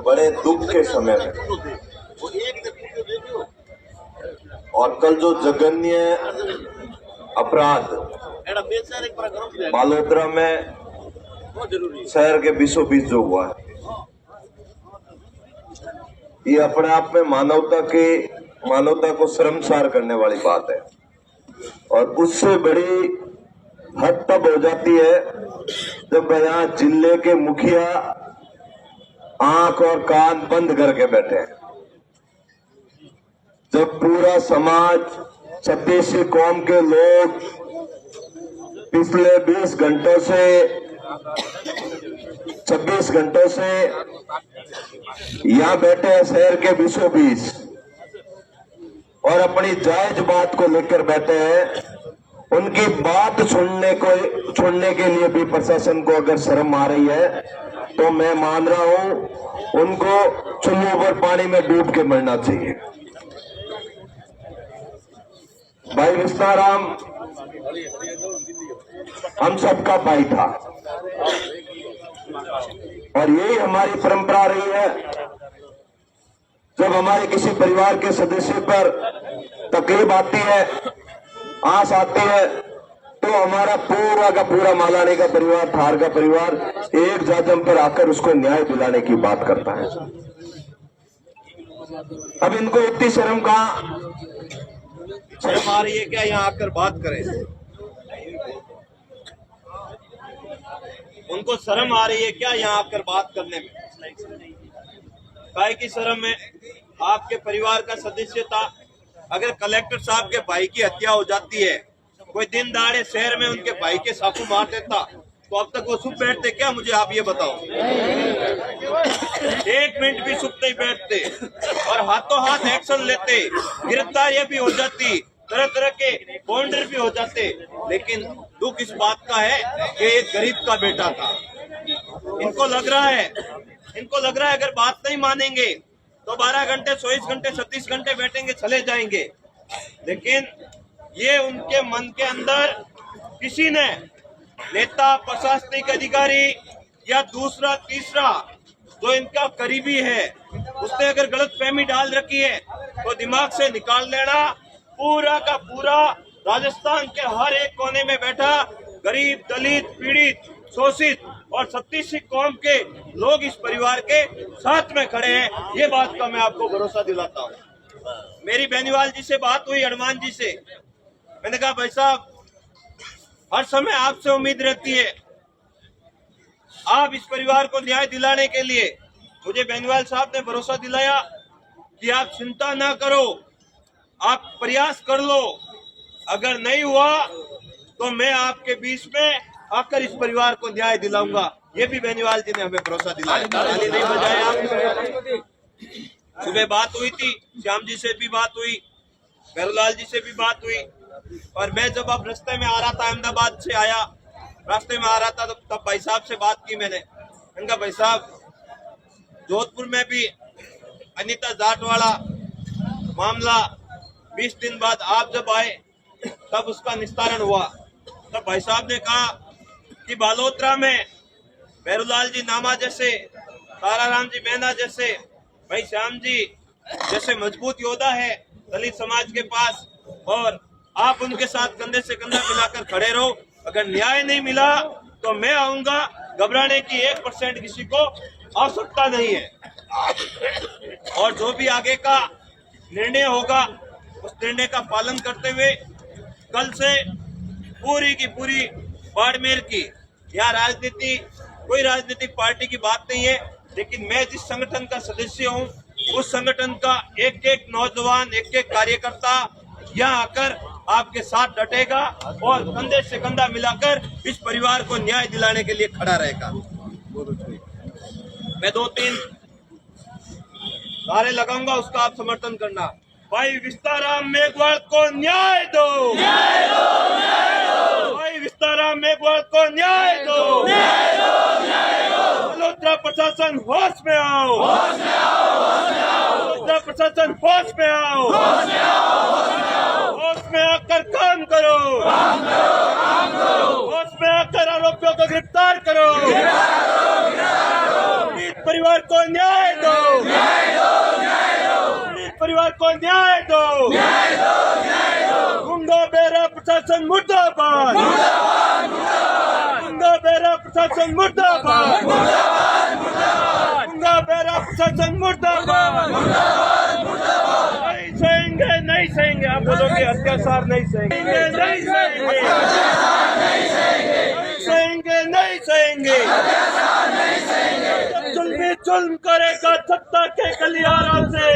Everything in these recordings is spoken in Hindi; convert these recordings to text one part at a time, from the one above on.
बड़े दुख के समय में, और कल जो जघन्य अपराध बालोतरा में शहर के बीचों बीच जो हुआ है, ये अपने आप में मानवता को शर्मसार करने वाली बात है। और उससे बड़ी हद तब हो जाती है जब यहाँ जिले के मुखिया आंख और कान बंद करके बैठे हैं, जब पूरा समाज, छत्तीसगढ़ कौम के लोग पिछले 26 घंटों से यहाँ बैठे हैं शहर के बीचों बीच और अपनी जायज बात को लेकर बैठे हैं। उनकी बात सुनने के लिए भी प्रशासन को अगर शर्म आ रही है तो मैं मान रहा हूं उनको चुल्लू पर पानी में डूब के मरना चाहिए। भाई विस्ताराम हम सबका भाई था और यही हमारी परंपरा रही है। जब हमारे किसी परिवार के सदस्य पर तकलीफ आती है, आस आती है, तो हमारा पूरा का पूरा मालानी का परिवार, थार का परिवार एक जाजम पर आकर उसको न्याय दिलाने की बात करता है। अब इनको इतनी शर्म आ रही है क्या यहाँ आकर बात करें? उनको शर्म आ रही है क्या यहाँ आकर बात करने में? काहे की शर्म है? आपके परिवार का सदस्य था, अगर कलेक्टर साहब के भाई की हत्या हो जाती है, कोई दिन दहाड़े शहर में उनके भाई के साकू मार देता, तो अब तक वो चुप बैठते क्या? मुझे आप ये बताओ। एक मिनट भी चुप नहीं बैठते और हाथों हाथ एक्शन लेते, गिरफ्तारियां भी हो जाती, तरह तरह के बाउंड्री भी हो जाते। लेकिन दुख इस बात का है कि एक गरीब का बेटा था। इनको लग रहा है अगर बात नहीं मानेंगे तो 12 घंटे, 24 घंटे, 36 घंटे बैठेंगे, चले जाएंगे। लेकिन ये उनके मन के अंदर किसी ने, नेता, प्रशासनिक अधिकारी या दूसरा तीसरा जो इनका करीबी है, उसने अगर गलतफहमी डाल रखी है तो दिमाग से निकाल लेना। पूरा का पूरा राजस्थान के हर एक कोने में बैठा गरीब, दलित, पीड़ित, शोषित और छत्तीसगढ़ कौम के लोग इस परिवार के साथ में खड़े हैं। ये बात का मैं आपको भरोसा दिलाता हूँ। मेरी बेनीवाल जी से बात हुई, हनुमान जी से, मैंने कहा भाई साहब, हर समय आपसे उम्मीद रहती है, आप इस परिवार को न्याय दिलाने के लिए। मुझे बेनीवाल साहब ने भरोसा दिलाया कि आप चिंता ना करो, आप प्रयास कर लो, अगर नहीं हुआ तो मैं आपके बीच में आकर इस परिवार को न्याय दिलाऊंगा। ये भी बेनीवाल जी ने हमें भरोसा दिलाया। ताली नहीं बजाए आप। सुबह बात हुई थी, श्याम जी से भी बात हुई, भैरूलाल जी से भी बात हुई। और मैं जब अब रास्ते में आ रहा था, अहमदाबाद से आया, रास्ते में आ रहा था, तब भाई साहब से बात की मैंने। उनका भाई साहब, जोधपुर में भी अनीता जाट वाला मामला 20 दिन बाद आप जब आए तब उसका निस्तारण हुआ। तब भाई साहब ने कहा कि बालोतरा में भैरूलाल जी नामा जैसे, ताराराम जी मैना जैसे, भाई श्याम जी जैसे मजबूत योद्धा है दलित समाज के पास, और आप उनके साथ कंधे से कंधा मिलाकर खड़े रहो। अगर न्याय नहीं मिला तो मैं आऊंगा, घबराने की 1% किसी को आवश्यकता नहीं है। और जो भी आगे का निर्णय होगा उस निर्णय का पालन करते हुए कल से पूरी की पूरी बाड़मेर की, यहाँ राजनीति, कोई राजनीतिक पार्टी की बात नहीं है, लेकिन मैं जिस संगठन का सदस्य हूँ उस संगठन का एक एक नौजवान, एक एक कार्यकर्ता यहाँ आकर आपके साथ डटेगा और कंधे से कंधा मिलाकर इस परिवार को न्याय दिलाने के लिए खड़ा रहेगा। मैं 2-3 नारे लगाऊंगा, उसका आप समर्थन करना। भाई विस्ताराम मेघवाल को न्याय दो, न्याय दो, न्याय दो। भाई विस्ताराम मेघवाल को न्याय दो, न्याय दो, न्याय दो। बलोत्रा प्रशासन होश में आओ, होश में आओ, होश में आओ। बलोत्रा प्रशासन होश में आओ, होश में आओ, होश में आओ। होश में आकर काम करो, काम करो, काम करो। होश में आकर आरोपियों को गिरफ्तार करो, गिरफ्तार करो, गिरफ्तार करो। परिवार को न्याय दो, पीड़ित परिवार को न्याय दो, गुंडा बेरा प्रशासन मुर्दाबाद, गुंडा बेरा प्रशासन मुर्दाबाद, गुंडा बेरा प्रशासन मुर्दाबाद। नहीं सहेंगे, नहीं सहेंगे। आप बोलोगे अत्याचार नहीं सहेंगे, नहीं सहेंगे, सहेंगे नहीं सहेंगे। जब जुल्मी जुल्म करेगा सत्ता के गलियारों से,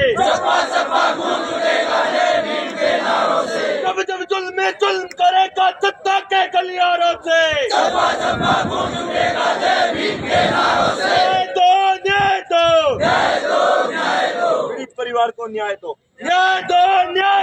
जब जब जुल्मी जुल्म करेगा सत्ता के गलियारों से, न्याय दो, न्याय दो, पीड़ित परिवार को न्याय दो, न्याय दो, न्याय